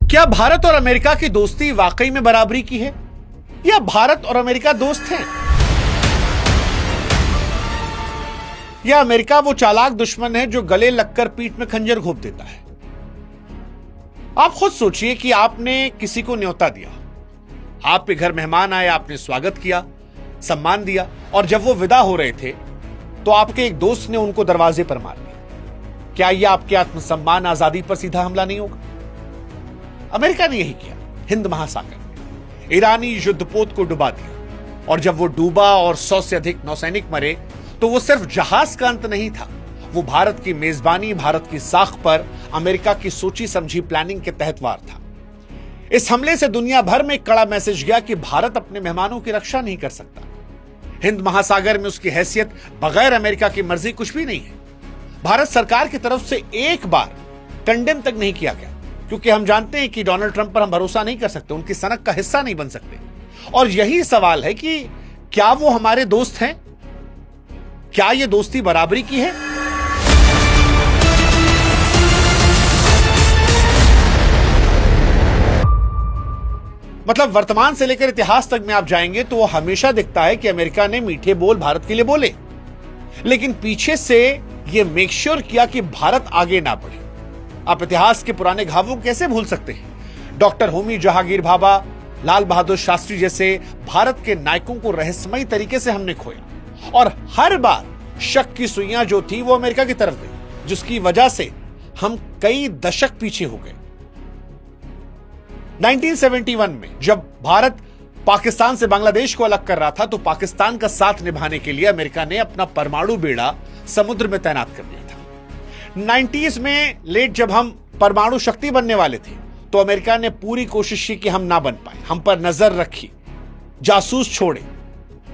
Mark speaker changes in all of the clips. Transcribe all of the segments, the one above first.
Speaker 1: क्या भारत और अमेरिका की दोस्ती वाकई में बराबरी की है या भारत और अमेरिका दोस्त हैं? या अमेरिका वो चालाक दुश्मन है जो गले लगकर पीठ में खंजर घोंप देता है? आप खुद सोचिए कि आपने किसी को न्योता दिया, आपके घर मेहमान आए, आपने स्वागत किया, सम्मान दिया, और जब वो विदा हो रहे थे तो आपके एक दोस्त ने उनको दरवाजे पर मार दिया। क्या यह आपके आत्मसम्मान, आजादी पर सीधा हमला नहीं होगा? अमेरिका ने यही किया। हिंद महासागर में ईरानी युद्धपोत को डुबा दिया, और जब वो डूबा और 100 से अधिक नौसैनिक मरे तो वो सिर्फ जहाज का अंत नहीं था, वो भारत की मेजबानी, भारत की साख पर अमेरिका की सोची समझी प्लानिंग के तहत वार था। इस हमले से दुनिया भर में एक कड़ा मैसेज गया कि भारत अपने मेहमानों की रक्षा नहीं कर सकता। हिंद महासागर में उसकी हैसियत बगैर अमेरिका की मर्जी कुछ भी नहीं है। भारत सरकार की तरफ से एक बार कंडेम तक नहीं किया गया, क्योंकि हम जानते हैं कि डोनाल्ड ट्रंप पर हम भरोसा नहीं कर सकते, उनकी सनक का हिस्सा नहीं बन सकते। और यही सवाल है कि क्या वो हमारे दोस्त हैं? क्या ये दोस्ती बराबरी की है? मतलब वर्तमान से लेकर इतिहास तक में आप जाएंगे तो वो हमेशा दिखता है कि अमेरिका ने मीठे बोल भारत के लिए बोले, लेकिन पीछे से ये मेक श्योर किया कि भारत आगे ना बढ़े। आप इतिहास के पुराने घावों को कैसे भूल सकते हैं? डॉक्टर होमी जहांगीर भाभा, लाल बहादुर शास्त्री जैसे भारत के नायकों को रहस्यमयी तरीके से हमने खोया, और हर बार शक की सुइयां जो थी वो अमेरिका की तरफ गई, जिसकी वजह से हम कई दशक पीछे हो गए। 1971 में जब भारत पाकिस्तान से बांग्लादेश को अलग कर रहा था तो पाकिस्तान का साथ निभाने के लिए अमेरिका ने अपना परमाणु बेड़ा समुद्र में तैनात कर दिया था। 90s में लेट जब हम परमाणु शक्ति बनने वाले थे तो अमेरिका ने पूरी कोशिश की कि हम ना बन पाए, हम पर नजर रखी, जासूस छोड़े,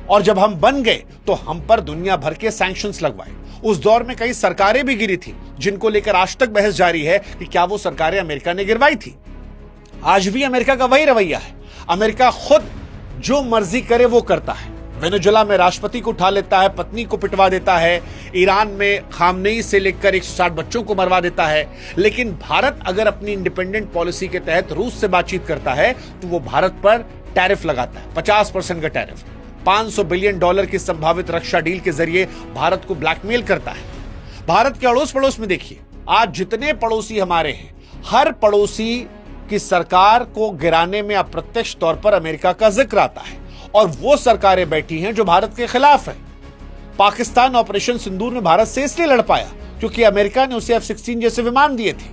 Speaker 1: और जब हम बन गए तो हम पर दुनिया भर के सैंक्शंस लगवाए। उस दौर में कई सरकारें भी गिरी थी, जिनको लेकर आज तक बहस जारी है कि क्या वो सरकारें अमेरिका ने गिरवाई थी। आज भी अमेरिका का वही रवैया है। अमेरिका खुद जो मर्जी करे वो करता है। वेनेजुएला में राष्ट्रपति को उठा लेता है, पत्नी को पिटवा देता है, ईरान में खामनेई से लेकर 160 बच्चों को मरवा देता है। लेकिन भारत अगर अपनी इंडिपेंडेंट पॉलिसी के तहत रूस से बातचीत करता है तो वो भारत पर टैरिफ लगाता है, 50% का टैरिफ। $500 बिलियन की संभावित रक्षा डील के जरिए भारत को ब्लैकमेल करता है। भारत के अड़ोस पड़ोस में देखिए, आज जितने पड़ोसी हमारे हैं, हर पड़ोसी की सरकार को गिराने में अप्रत्यक्ष तौर पर अमेरिका का जिक्र आता है, और वो सरकारें बैठी हैं जो भारत के खिलाफ है। पाकिस्तान ऑपरेशन सिंदूर में भारत से इसलिए लड़ पाया क्योंकि अमेरिका ने उसे F-16 जैसे विमान दिए थे।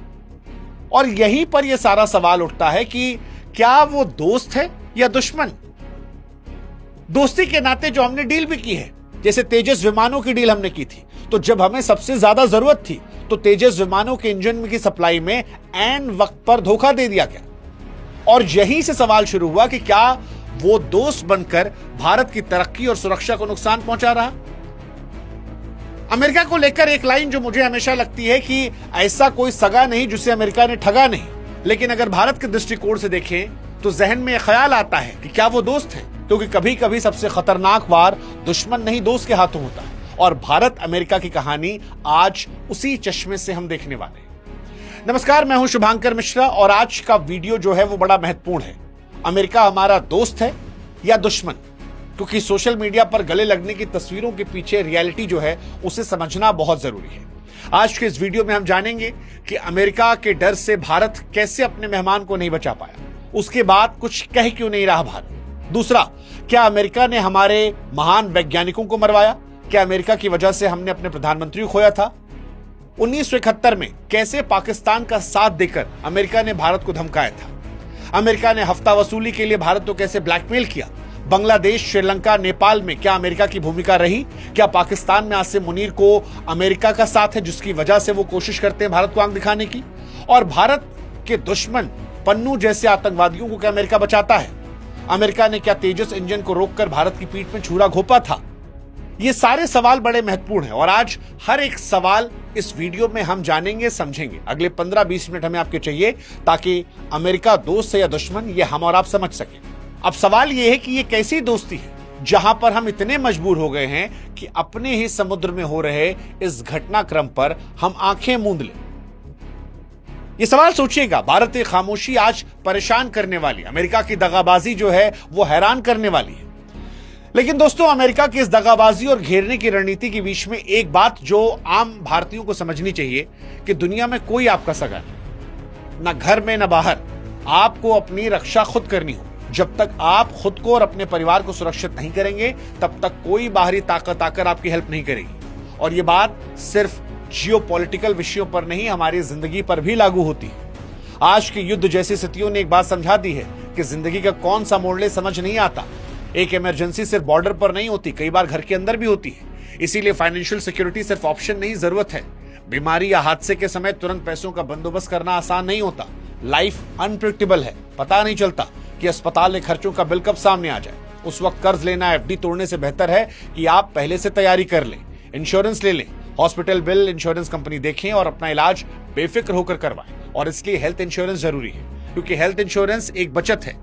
Speaker 1: और यहीं पर यह सारा सवाल उठता है कि क्या वो दोस्त है या दुश्मन? दोस्ती के नाते जो हमने डील भी की है, जैसे तेजस विमानों की डील हमने की थी, तो जब हमें सबसे ज्यादा जरूरत थी तो तेजस विमानों के इंजन की सप्लाई में ऐन वक्त पर धोखा दे दिया गया। और यहीं से सवाल शुरू हुआ कि क्या वो दोस्त बनकर भारत की तरक्की और सुरक्षा को नुकसान पहुंचा रहा? अमेरिका को लेकर एक लाइन जो मुझे हमेशा लगती है कि ऐसा कोई सगा नहीं जिसे अमेरिका ने ठगा नहीं। लेकिन अगर भारत के दृष्टिकोण से देखें तो जहन में ख्याल आता है कि क्या वो दोस्त हैं, क्योंकि कभी कभी सबसे खतरनाक वार दुश्मन नहीं दोस्त के हाथों होता है। और भारत अमेरिका की कहानी आज उसी चश्मे से हम देखने वाले हैं। नमस्कार, मैं हूं शुभांकर मिश्रा, और आज का वीडियो जो है वो बड़ा महत्वपूर्ण है। अमेरिका हमारा दोस्त है या दुश्मन? क्योंकि सोशल मीडिया पर गले लगने की तस्वीरों के पीछे रियलिटी जो है उसे समझना बहुत जरूरी है। आज के इस वीडियो में हम जानेंगे कि अमेरिका के डर से भारत कैसे अपने मेहमान को नहीं बचा पाया, उसके बाद कुछ कह क्यों नहीं रहा भारत। दूसरा, क्या अमेरिका ने हमारे महान वैज्ञानिकों को मरवाया? क्या अमेरिका की वजह से हमने अपने प्रधानमंत्री को खोया था? 1971 में कैसे पाकिस्तान का साथ देकर अमेरिका ने भारत को धमकाया था? अमेरिका ने हफ्ता वसूली के लिए भारत को कैसे ब्लैकमेल किया? बांग्लादेश, श्रीलंका, नेपाल में क्या अमेरिका की भूमिका रही? क्या पाकिस्तान में आसिम मुनीर को अमेरिका का साथ है, जिसकी वजह से वो कोशिश करते हैं भारत को आंख दिखाने की? और भारत के दुश्मन पन्नू जैसे आतंकवादियों को क्या अमेरिका बचाता है? अमेरिका ने क्या तेजस इंजन को रोककर भारत की पीठ में छुरा घोंपा था? ये सारे सवाल बड़े महत्वपूर्ण हैं, और आज हर एक सवाल इस वीडियो में हम जानेंगे, समझेंगे। अगले 15-20 मिनट हमें आपके चाहिए ताकि अमेरिका दोस्त है या दुश्मन ये हम और आप समझ सकें। अब सवाल ये है कि ये कैसी दोस्ती है जहां पर हम इतने मजबूर हो गए हैं कि अपने ही समुद्र में हो रहे इस घटनाक्रम पर हम आंखें मूंद लें। ये सवाल सोचिएगा, भारत की खामोशी आज परेशान करने वाली, अमेरिका की दगाबाजी जो है वो हैरान करने वाली है। लेकिन दोस्तों, अमेरिका की इस दगाबाजी और घेरने की रणनीति के बीच में एक बात जो आम भारतीयों को समझनी चाहिए कि दुनिया में कोई आपका सगा नहीं, ना घर में ना बाहर। आपको अपनी रक्षा खुद करनी हो। जब तक आप खुद को और अपने परिवार को सुरक्षित नहीं करेंगे, तब तक कोई बाहरी ताकत आकर आपकी हेल्प नहीं करेगी। और ये बात सिर्फ जियोपॉलिटिकल विषयों पर नहीं, हमारी जिंदगी पर भी लागू होती है। आज के युद्ध जैसी स्थितियों ने एक बात समझा दी है कि जिंदगी का कौन सा मोड़ ले समझ नहीं आता। एक इमरजेंसी सिर्फ बॉर्डर पर नहीं होती, कई बार घर के अंदर भी होती है। इसीलिए फाइनेंशियल सिक्योरिटी सिर्फ ऑप्शन नहीं, जरूरत है। बीमारी या हादसे के समय तुरंत पैसों का बंदोबस्त करना आसान नहीं होता। लाइफ अनप्रेडिक्टेबल है, पता नहीं चलता कि अस्पताल के खर्चों का बिल कब सामने आ जाए। उस वक्त कर्ज लेना, एफडी तोड़ने से बेहतर है कि आप पहले से तैयारी कर लें, इंश्योरेंस ले लें। हॉस्पिटल बिल इंश्योरेंस कंपनी देखें और अपना इलाज बेफिक्र होकर करवाएं। और इसलिए हेल्थ इंश्योरेंस जरूरी है, क्योंकि हेल्थ इंश्योरेंस एक बचत है।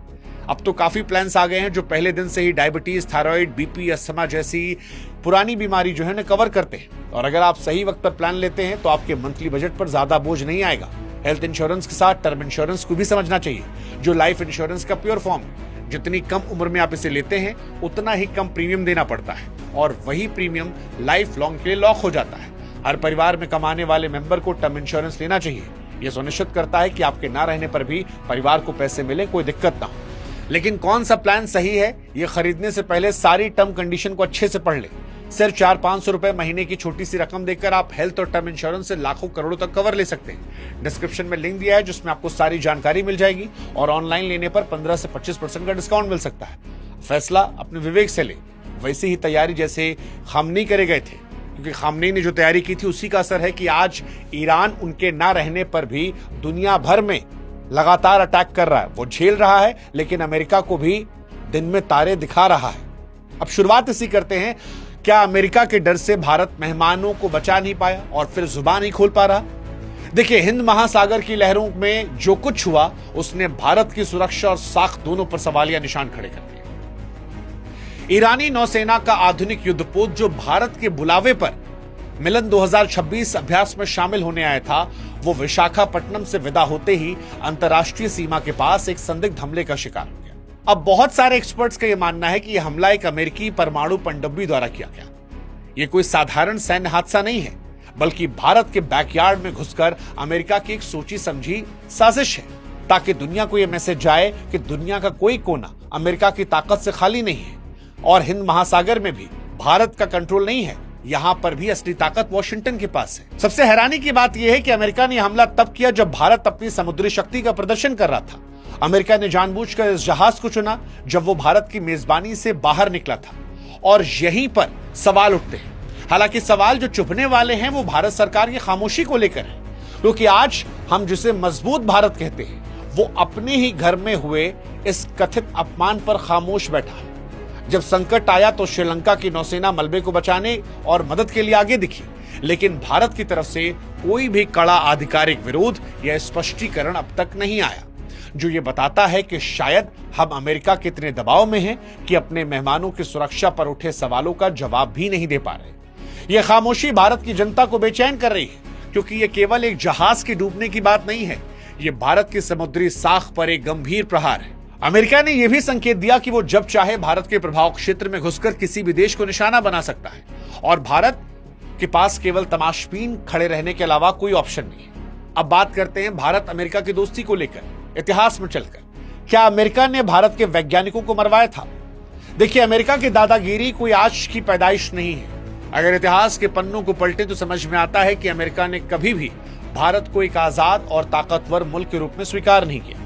Speaker 1: अब तो काफी प्लान्स आ गए हैं जो पहले दिन से ही डायबिटीज, थायराइड, बीपी, अस्थमा जैसी पुरानी बीमारी जो है ना कवर करते हैं। और अगर आप सही वक्त पर प्लान लेते हैं तो आपके मंथली बजट पर ज्यादा बोझ नहीं आएगा। हेल्थ इंश्योरेंस के साथ टर्म इंश्योरेंस को भी समझना चाहिए, जो लाइफ इंश्योरेंस का प्योर फॉर्म है। जितनी कम उम्र में आप इसे लेते हैं, उतना ही कम प्रीमियम देना पड़ता है, और वही प्रीमियम लाइफ लॉन्ग के लिए लॉक हो जाता है। हर परिवार में कमाने वाले मेंबर को टर्म इंश्योरेंस लेना चाहिए। यह सुनिश्चित करता है कि आपके ना रहने पर भी परिवार को पैसे मिले, कोई दिक्कत ना हो। लेकिन कौन सा प्लान सही है, ये खरीदने से पहले सारी टर्म कंडीशन को अच्छे से पढ़ ले। सिर्फ 400-500 रुपए महीने की छोटी सी रकम देकर आप हेल्थ और टर्म इंश्योरेंस से लाखों करोड़ों तक कवर ले सकते हैं। डिस्क्रिप्शन में लिंक दिया है जिसमें आपको सारी जानकारी मिल जाएगी, और ऑनलाइन लेने पर 15 से 25% का डिस्काउंट मिल सकता है। फैसला अपने विवेक से ले। वैसी ही तैयारी जैसे खामनेई करे गए थे, क्योंकि खामनेई ने जो तैयारी की थी उसी का असर है कि आज ईरान उनके ना रहने पर भी दुनिया भर में लगातार अटैक कर रहा है। वो झेल रहा है, लेकिन अमेरिका को भी दिन में तारे दिखा रहा है। अब शुरुआत इसी करते हैं, क्या अमेरिका के डर से भारत मेहमानों को बचा नहीं पाया और फिर जुबान नहीं खोल पा रहा? देखिए, हिंद महासागर की लहरों में जो कुछ हुआ उसने भारत की सुरक्षा और साख दोनों पर सवालिया निशान खड़े कर दिए। ईरानी नौसेना का आधुनिक युद्धपोत जो भारत के बुलावे पर मिलन 2026 अभ्यास में शामिल होने आया था, वो विशाखापट्टनम से विदा होते ही अंतर्राष्ट्रीय सीमा के पास एक संदिग्ध हमले का शिकार हो गया। अब बहुत सारे एक्सपर्ट्स का यह मानना है कि यह हमला एक अमेरिकी परमाणु पनडुब्बी द्वारा किया गया। यह कोई साधारण सैन्य हादसा नहीं है, बल्कि भारत के बैकयार्ड में घुसकर अमेरिका की एक सोची समझी साजिश है, ताकि दुनिया को यह मैसेज जाए कि दुनिया का कोई कोना अमेरिका की ताकत से खाली नहीं है, और हिंद महासागर में भी भारत का कंट्रोल नहीं है। यहां पर भी असली ताकत वॉशिंगटन के पास है। सबसे हैरानी की बात यह है कि अमेरिका ने हमला तब किया जब भारत अपनी समुद्री शक्ति का प्रदर्शन कर रहा था। अमेरिका ने जानबूझकर इस जहाज को चुना जब वो भारत की मेजबानी से बाहर निकला था, और यहीं पर सवाल उठते हैं। हालांकि सवाल जो चुभने वाले हैं वो भारत सरकार की खामोशी को लेकर है, क्योंकि आज हम जिसे मजबूत भारत कहते हैं, वो अपने ही घर में हुए इस कथित अपमान पर खामोश बैठा है। जब संकट आया तो श्रीलंका की नौसेना मलबे को बचाने और मदद के लिए आगे दिखी, लेकिन भारत की तरफ से कोई भी कड़ा आधिकारिक विरोध या स्पष्टीकरण अब तक नहीं आया, जो ये बताता है कि शायद हम अमेरिका के इतने दबाव में हैं कि अपने मेहमानों की सुरक्षा पर उठे सवालों का जवाब भी नहीं दे पा रहे। यह खामोशी भारत की जनता को बेचैन कर रही है, क्योंकि यह केवल एक जहाज के डूबने की बात नहीं है, यह भारत की समुद्री साख पर एक गंभीर प्रहार है। अमेरिका ने यह भी संकेत दिया कि वो जब चाहे भारत के प्रभाव क्षेत्र में घुसकर किसी भी देश को निशाना बना सकता है, और भारत के पास केवल तमाशबीन खड़े रहने के अलावा कोई ऑप्शन नहीं है। अब बात करते हैं भारत अमेरिका की दोस्ती को लेकर। इतिहास में चलकर क्या अमेरिका ने भारत के वैज्ञानिकों को मरवाया था? देखिए, अमेरिका की दादागिरी कोई आज की पैदाइश नहीं है। अगर इतिहास के पन्नों को पलटे तो समझ में आता है कि अमेरिका ने कभी भी भारत को एक आजाद और ताकतवर मुल्क के रूप में स्वीकार नहीं किया।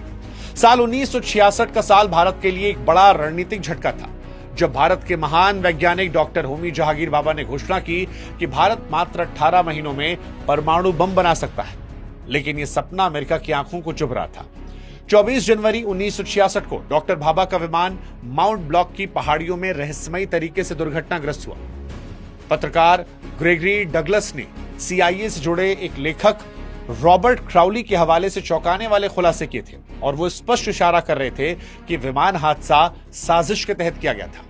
Speaker 1: साल 1966 का साल भारत के लिए एक बड़ा रणनीतिक झटका था, जब भारत के महान वैज्ञानिक डॉक्टर होमी जहांगीर बाबा ने घोषणा की कि भारत मात्र 18 महीनों में परमाणु बम बना सकता है। लेकिन यह सपना अमेरिका की आंखों को चुभ रहा था। 24 जनवरी 1966 को डॉक्टर भाभा का विमान माउंट ब्लॉक की पहाड़ियों में रहस्यमयी तरीके से दुर्घटनाग्रस्त हुआ। पत्रकार ग्रेगरी डगलस ने CIA से जुड़े एक लेखक रॉबर्ट क्राउली के हवाले से चौंकाने वाले खुलासे किए थे, और वो स्पष्ट इशारा कर रहे थे कि विमान हादसा साजिश के तहत किया गया था।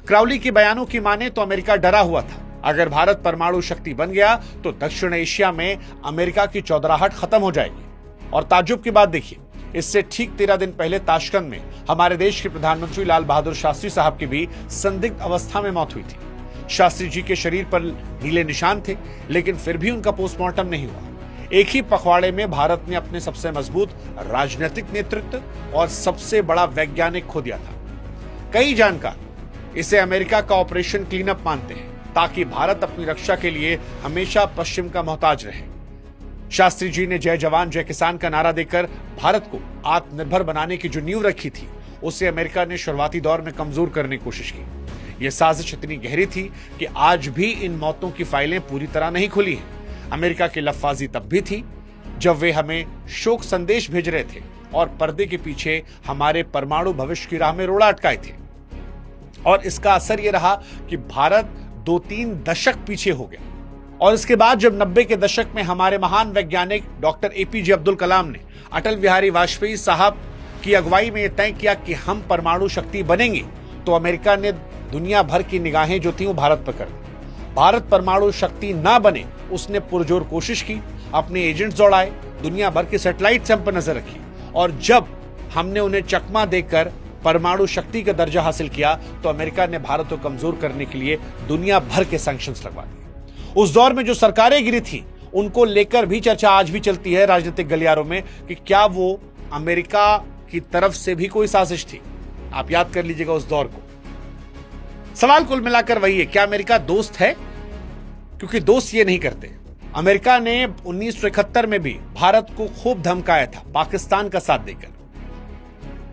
Speaker 1: क्राउली के बयानों की माने तो अमेरिका डरा हुआ था। अगर भारत परमाणु शक्ति बन गया तो दक्षिण एशिया में अमेरिका की चौधराहट खत्म हो जाएगी। और ताज्जुब की बात देखिए, इससे ठीक 13 दिन पहले ताशकंद में हमारे देश के प्रधानमंत्री लाल बहादुर शास्त्री साहब की भी संदिग्ध अवस्था में मौत हुई थी। शास्त्री जी के शरीर पर नीले निशान थे, लेकिन फिर भी उनका पोस्टमार्टम नहीं हुआ। एक ही पखवाड़े में भारत ने अपने सबसे मजबूत राजनीतिक नेतृत्व और सबसे बड़ा वैज्ञानिक खो दिया था। कई जानकार इसे अमेरिका का ऑपरेशन क्लीनअप मानते हैं, ताकि भारत अपनी रक्षा के लिए हमेशा पश्चिम का मोहताज रहे। शास्त्री जी ने जय जवान जय किसान का नारा देकर भारत को आत्मनिर्भर बनाने की जो नींव रखी थी, उसे अमेरिका ने शुरुआती दौर में कमजोर करने की कोशिश की। यह साजिश इतनी गहरी थी कि आज भी इन मौतों की फाइलें पूरी तरह नहीं खुली हैं। अमेरिका की लफ्फाजी तब भी थी जब वे हमें शोक संदेश भेज रहे थे और पर्दे के पीछे हमारे परमाणु भविष्य की राह में रोड़ा अटकाए थे। और इसका असर यह रहा कि भारत 2-3 दशक पीछे हो गया। और इसके बाद जब 90 के दशक में हमारे महान वैज्ञानिक डॉक्टर एपीजे अब्दुल कलाम ने अटल बिहारी वाजपेयी साहब की अगुवाई में यह तय किया कि हम परमाणु शक्ति बनेंगे, तो अमेरिका ने दुनिया भर की निगाहें जो थी वो भारत पर कर दी। भारत परमाणु शक्ति ना बने, उसने पुरजोर कोशिश की, अपने एजेंट्स दौड़ाए, दुनिया भर के सैटेलाइट से हम पर नजर रखी। और जब हमने उन्हें चकमा देकर परमाणु शक्ति का दर्जा हासिल किया, तो अमेरिका ने भारत को कमजोर करने के लिए दुनिया भर के सैंक्शंस लगवा दिए। उस दौर में जो सरकारें गिरी थी, उनको लेकर भी चर्चा आज भी चलती है राजनीतिक गलियारों में कि क्या वो अमेरिका की तरफ से भी कोई साजिश थी। आप याद कर लीजिएगा उस दौर को। सवाल कुल मिलाकर वही है, क्या अमेरिका दोस्त है? क्योंकि दोस्त ये नहीं करते। अमेरिका ने 1971 में भी भारत को खूब धमकाया था, पाकिस्तान का साथ देकर।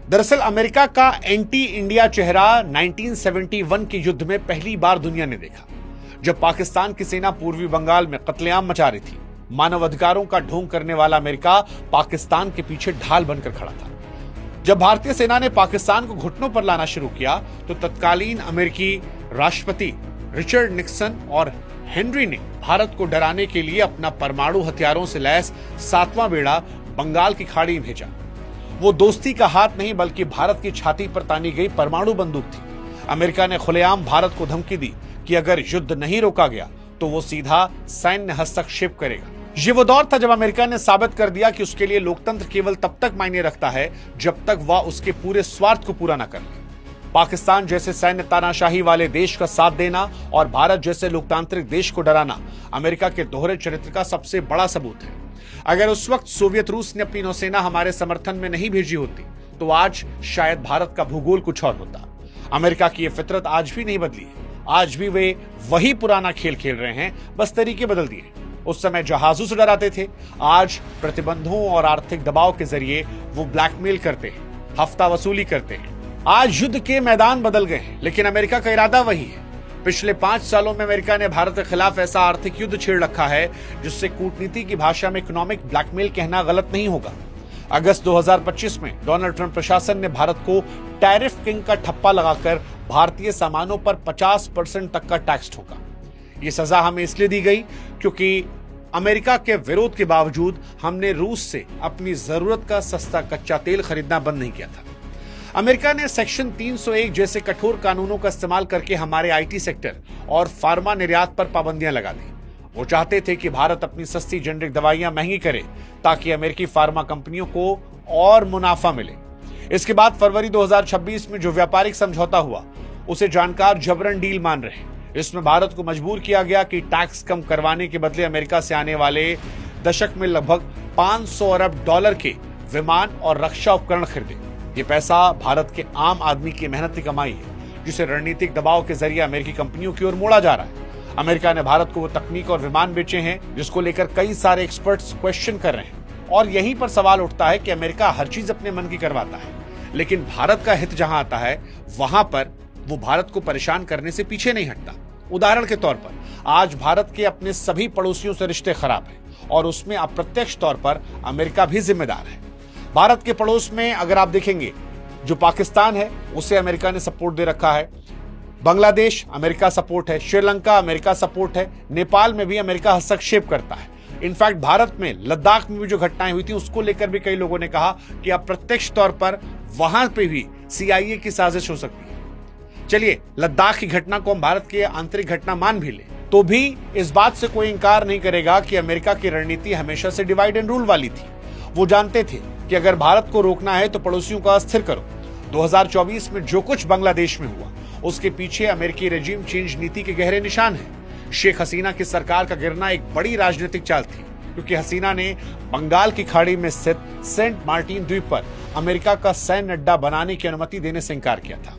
Speaker 1: दरअसल अमेरिका का एंटी इंडिया चेहरा 1971 के युद्ध में पहली बार दुनिया ने देखा, जब पाकिस्तान की सेना पूर्वी बंगाल में कत्लेआम मचा रही थी। मानव अधिकारों का ढोंग करने वाला अमेरिका पाकिस्तान के पीछे ढाल बनकर खड़ा था। जब भारतीय सेना ने पाकिस्तान को घुटनों पर लाना शुरू किया, तो तत्कालीन अमेरिकी राष्ट्रपति रिचर्ड निक्सन और हेनरी ने भारत को डराने के लिए अपना परमाणु हथियारों से लैस 7वां बेड़ा बंगाल की खाड़ी में भेजा। वो दोस्ती का हाथ नहीं, बल्कि भारत की छाती पर तानी गई परमाणु बंदूक थी। अमेरिका ने खुलेआम भारत को धमकी दी कि अगर युद्ध नहीं रोका गया तो वो सीधा सैन्य हस्तक्षेप करेगा। ये वो दौर था जब अमेरिका ने साबित कर दिया कि उसके लिए लोकतंत्र केवल तब तक मायने रखता है जब तक वह उसके पूरे स्वार्थ को पूरा न कर ले। पाकिस्तान जैसे सैन्य तानाशाही वाले देश का साथ देना और भारत जैसे लोकतांत्रिक देश को डराना अमेरिका के दोहरे चरित्र का सबसे बड़ा सबूत है। अगर उस वक्त सोवियत रूस ने अपनी नौसेना हमारे समर्थन में नहीं भेजी होती, तो आज शायद भारत का भूगोल कुछ और होता। अमेरिका की यह फितरत आज भी नहीं बदली है। आज भी वे वही पुराना खेल खेल रहे हैं, बस तरीके बदल दिए। उस समय जहाजों से डराते थे, आज प्रतिबंधों और आर्थिक दबाव के जरिए वो ब्लैकमेल करते हैं, हफ्ता वसूली करते हैं। आज युद्ध के मैदान बदल गए हैं, लेकिन अमेरिका का इरादा वही है। पिछले 5 सालों में अमेरिका ने भारत के खिलाफ ऐसा आर्थिक युद्ध छेड़ रखा है जिससे कूटनीति की भाषा में इकोनॉमिक ब्लैकमेल कहना गलत नहीं होगा। अगस्त 2025 में डोनाल्ड ट्रंप प्रशासन ने भारत को टैरिफ किंग का ठप्पा लगाकर भारतीय सामानों पर 50% तक का टैक्स ठोका। ये सजा हमें इसलिए दी गई क्योंकि अमेरिका के विरोध के बावजूद हमने रूस से अपनी जरूरत का सस्ता कच्चा तेल खरीदना बंद नहीं किया था। अमेरिका ने सेक्शन 301 जैसे कठोर कानूनों का इस्तेमाल करके हमारे आईटी सेक्टर और फार्मा निर्यात पर पाबंदियां लगा दी। वो चाहते थे कि भारत अपनी सस्ती जेनेरिक दवाइयां महंगी करे ताकि अमेरिकी फार्मा कंपनियों को और मुनाफा मिले। इसके बाद फरवरी 2026 में जो व्यापारिक समझौता हुआ, उसे जानकार जबरन डील मान रहे। इसमें भारत को मजबूर किया गया कि टैक्स कम करवाने के बदले अमेरिका से आने वाले दशक में लगभग 500 अरब डॉलर के विमान और रक्षा उपकरण खरीदे। ये पैसा भारत के आम आदमी की मेहनत की कमाई है, जिसे रणनीतिक दबाव के जरिए अमेरिकी कंपनियों की ओर मोड़ा जा रहा है। अमेरिका ने भारत को वो तकनीक और विमान बेचे हैं जिसको लेकर कई सारे एक्सपर्ट्स क्वेश्चन कर रहे हैं। और यहीं पर सवाल उठता है कि अमेरिका हर चीज अपने मन की करवाता है, लेकिन भारत का हित जहां आता है वहां पर वो भारत को परेशान करने से पीछे नहीं हटता। उदाहरण के तौर पर आज भारत के अपने सभी पड़ोसियों से रिश्ते खराब हैं और उसमें अप्रत्यक्ष तौर पर अमेरिका भी जिम्मेदार है। भारत के पड़ोस में अगर आप देखेंगे, जो पाकिस्तान है उसे अमेरिका ने सपोर्ट दे रखा है, बांग्लादेश अमेरिका सपोर्ट है, श्रीलंका अमेरिका सपोर्ट है, नेपाल में भी अमेरिका हस्तक्षेप करता है। इनफैक्ट भारत में लद्दाख में भी जो घटनाएं हुई थी उसको लेकर भी कई लोगों ने कहा कि अप्रत्यक्ष तौर पर वहां पे भी सीआईए की साजिश हो सकती है। चलिए, लद्दाख की घटना को हम भारत की आंतरिक घटना मान भी ले, तो भी इस बात से कोई इंकार नहीं करेगा कि अमेरिका की रणनीति हमेशा से डिवाइड एंड रूल वाली थी। वो जानते थे कि अगर भारत को रोकना है तो पड़ोसियों को अस्थिर करो। 2024 में जो कुछ बांग्लादेश में हुआ उसके पीछे अमेरिकी रेजिम चेंज नीति के गहरे निशान हैं। शेख हसीना की सरकार का गिरना एक बड़ी राजनीतिक चाल थी, क्योंकि हसीना ने बंगाल की खाड़ी में स्थित सेंट मार्टिन द्वीप पर अमेरिका का सैन्य अड्डा बनाने की अनुमति देने से इंकार किया था।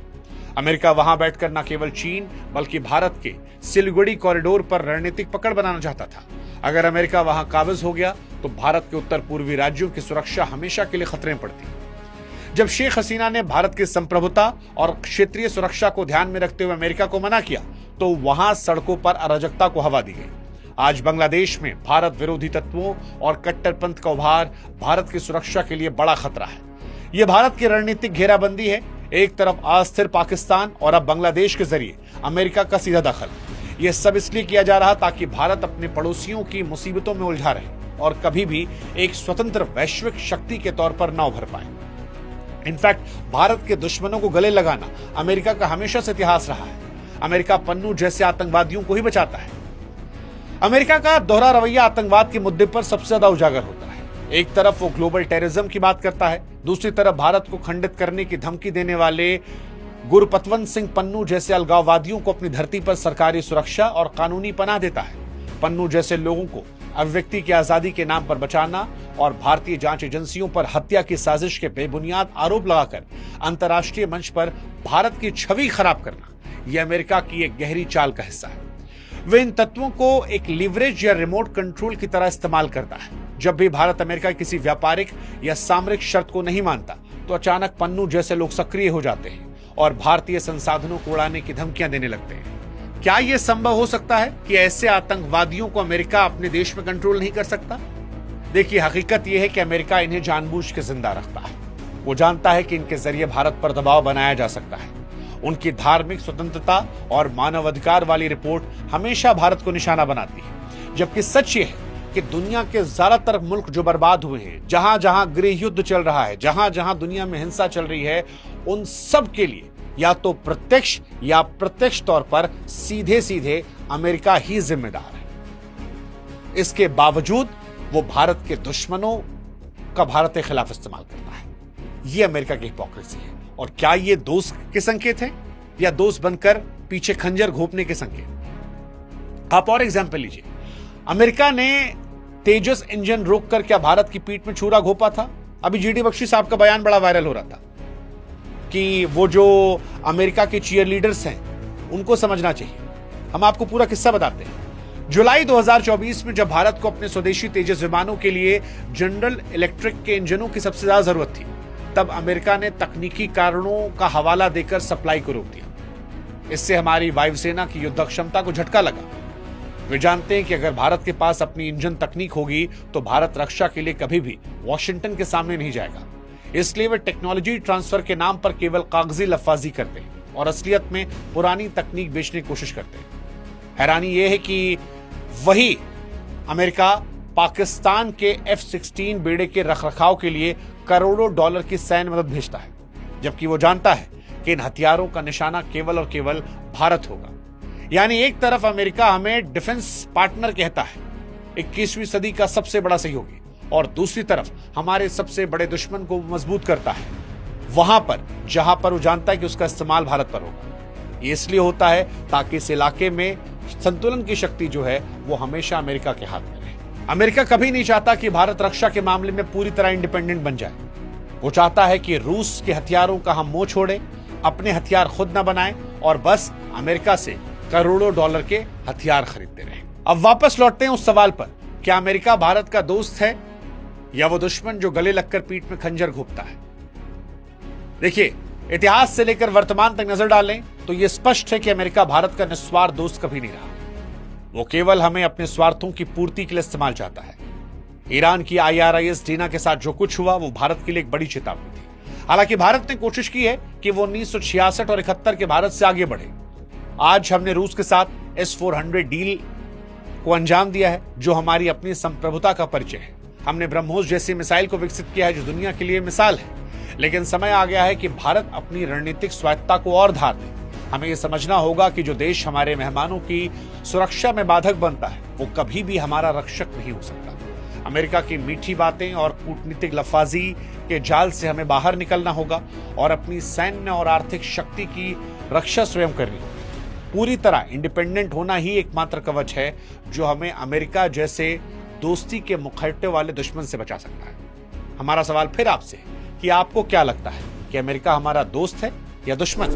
Speaker 1: अमेरिका वहां बैठकर न केवल चीन बल्कि भारत के सिलीगुड़ी कॉरिडोर पर रणनीतिक पकड़ बनाना चाहता था। अगर अमेरिका वहां काबिज हो गया तो भारत के उत्तर पूर्वी राज्यों की सुरक्षा हमेशा के लिए खतरे में पड़ती। जब शेख हसीना ने भारत की संप्रभुता और क्षेत्रीय सुरक्षा को ध्यान में रखते हुए अमेरिका को मना किया तो वहां सड़कों पर अराजकता को हवा दी गई। आज बांग्लादेश में भारत विरोधी तत्वों और कट्टरपंथ का उभार भारत की सुरक्षा के लिए बड़ा खतरा है। यह भारत की रणनीतिक घेराबंदी है, एक तरफ अस्थिर पाकिस्तान और अब बांग्लादेश के जरिए अमेरिका का सीधा दखल। यह सब इसलिए किया जा रहा ताकि भारत अपने पड़ोसियों की मुसीबतों में उलझा रहे और कभी भी एक स्वतंत्र वैश्विक शक्ति के तौर पर न उभर पाए। इनफैक्ट भारत के दुश्मनों को गले लगाना अमेरिका का हमेशा से इतिहास रहा है। अमेरिका पन्नू जैसे आतंकवादियों को ही बचाता है। अमेरिका का दोहरा रवैया आतंकवाद के मुद्दे पर सबसे ज्यादा उजागर होता है। एक तरफ वो ग्लोबल टेररिज्म की बात करता है, दूसरी तरफ भारत को खंडित करने की धमकी देने वाले गुरपतवंत सिंह पन्नू जैसे अलगाववादियों को अपनी धरती पर सरकारी सुरक्षा और कानूनी पनाह देता है। पन्नू जैसे लोगों को अभिव्यक्ति की आजादी के नाम पर बचाना और भारतीय जांच एजेंसियों पर हत्या की साजिश के बेबुनियाद आरोप लगाकर अंतर्राष्ट्रीय मंच पर भारत की छवि खराब करना, यह अमेरिका की एक गहरी चाल का हिस्सा है। वे इन तत्वों को एक लिवरेज या रिमोट कंट्रोल की तरह इस्तेमाल करता है। जब भी भारत अमेरिका किसी व्यापारिक या सामरिक शर्त को नहीं मानता तो अचानक पन्नू जैसे लोग सक्रिय हो जाते हैं और भारतीय संसाधनों को उड़ाने की धमकियां देने लगते हैं। क्या यह संभव हो सकता है कि ऐसे आतंकवादियों को अमेरिका अपने देश में कंट्रोल नहीं कर सकता? देखिए, हकीकत यह है कि अमेरिका इन्हें जानबूझ के जिंदा रखता है। वो जानता है कि इनके जरिए भारत पर दबाव बनाया जा सकता है। उनकी धार्मिक स्वतंत्रता और मानवाधिकार वाली रिपोर्ट हमेशा भारत को निशाना बनाती है, जबकि सच ये है कि दुनिया के ज्यादातर मुल्क जो बर्बाद हुए हैं, जहां जहां गृह युद्ध चल रहा है, जहां जहां दुनिया में हिंसा चल रही है, उन सब के लिए या तो प्रत्यक्ष या अप्रत्यक्ष तौर पर सीधे सीधे अमेरिका ही जिम्मेदार है। इसके बावजूद वो भारत के दुश्मनों का भारत के खिलाफ इस्तेमाल करता है। यह अमेरिका की हिपोक्रेसी है। और क्या ये दोस्त के संकेत हैं या दोस्त बनकर पीछे खंजर घोंपने के संकेत? आप और एग्जाम्पल लीजिए। अमेरिका ने तेजस इंजन रोककर क्या भारत की पीठ में छुरा घोंपा था? अभी जीडी बख्शी साहब का बयान बड़ा वायरल हो रहा था कि वो जो अमेरिका के चीयर लीडर्स हैं उनको समझना चाहिए। हम आपको पूरा किस्सा बताते हैं। जुलाई 2024 में जब भारत को अपने स्वदेशी तेजस विमानों के लिए जनरल इलेक्ट्रिक के इंजनों की सबसे ज्यादा जरूरत थी, तब अमेरिका ने तकनीकी कारणों का हवाला देकर सप्लाई को रोक दिया। इससे हमारी वायुसेना की युद्ध क्षमता को झटका लगा। वे जानते हैं कि अगर भारत के पास अपनी इंजन तकनीक होगी तो भारत रक्षा के लिए कभी भी वॉशिंगटन के सामने नहीं जाएगा। इसलिए वे टेक्नोलॉजी ट्रांसफर के नाम पर केवल कागजी लफाजी करते हैं और असलियत में पुरानी तकनीक बेचने की कोशिश करते हैं। हैरानी यह है कि वही अमेरिका पाकिस्तान के F-16 बेड़े के रखरखाव के लिए करोड़ों डॉलर की सैन्य मदद भेजता है, जबकि वो जानता है कि इन हथियारों का निशाना केवल और केवल भारत होगा। यानी एक तरफ अमेरिका हमें डिफेंस पार्टनर कहता है, 21वीं सदी का सबसे बड़ा सहयोगी, और दूसरी तरफ हमारे सबसे बड़े दुश्मन को मजबूत करता है वहां पर जहां पर वो जानता है कि उसका इस्तेमाल भारत पर होगा। ये इसलिए होता है ताकि इस इलाके में संतुलन की शक्ति जो है वो हमेशा अमेरिका के हाथ में रहे। अमेरिका कभी नहीं चाहता कि भारत रक्षा के मामले में पूरी तरह इंडिपेंडेंट बन जाए। वो चाहता है कि रूस के हथियारों का हम मुंह छोड़े, अपने हथियार खुद न बनाएं और बस अमेरिका से करोड़ों डॉलर के हथियार खरीदते रहे। अब वापस लौटते हैं उस सवाल पर, क्या अमेरिका भारत का दोस्त है या वो दुश्मन जो गले लगकर पीठ में खंजर घोंपता है? देखिए, इतिहास से लेकर वर्तमान तक नजर डालें तो यह स्पष्ट है कि अमेरिका भारत का निस्वार्थ दोस्त कभी नहीं रहा। वो केवल हमें अपने स्वार्थों की पूर्ति के लिए इस्तेमाल चाहता है। ईरान की IRIS डीना के साथ जो कुछ हुआ वो भारत के लिए एक बड़ी चेतावनी थी। हालांकि भारत ने कोशिश की है कि वो 1966 और 71 के भारत से आगे बढ़े। आज हमने रूस के साथ S-400 डील को अंजाम दिया है, जो हमारी अपनी संप्रभुता का परिचय है। हमने ब्रह्मोस जैसी मिसाइल को विकसित किया है, जो दुनिया के लिए मिसाल है। लेकिन समय आ गया है कि भारत अपनी रणनीतिक स्वायत्तता को और धार दे। हमें यह समझना होगा कि जो देश हमारे मेहमानों की सुरक्षा में बाधक बनता है वो कभी भी हमारा रक्षक नहीं हो सकता। अमेरिका की मीठी बातें और कूटनीतिक लफाजी के जाल से हमें बाहर निकलना होगा और अपनी सैन्य और आर्थिक शक्ति की रक्षा स्वयं करनी होगी। पूरी तरह इंडिपेंडेंट होना ही एकमात्र कवच है जो हमें अमेरिका जैसे दोस्ती के मुखौटे वाले दुश्मन से बचा सकता है। हमारा सवाल फिर आपसे कि आपको क्या लगता है कि अमेरिका हमारा दोस्त है या दुश्मन?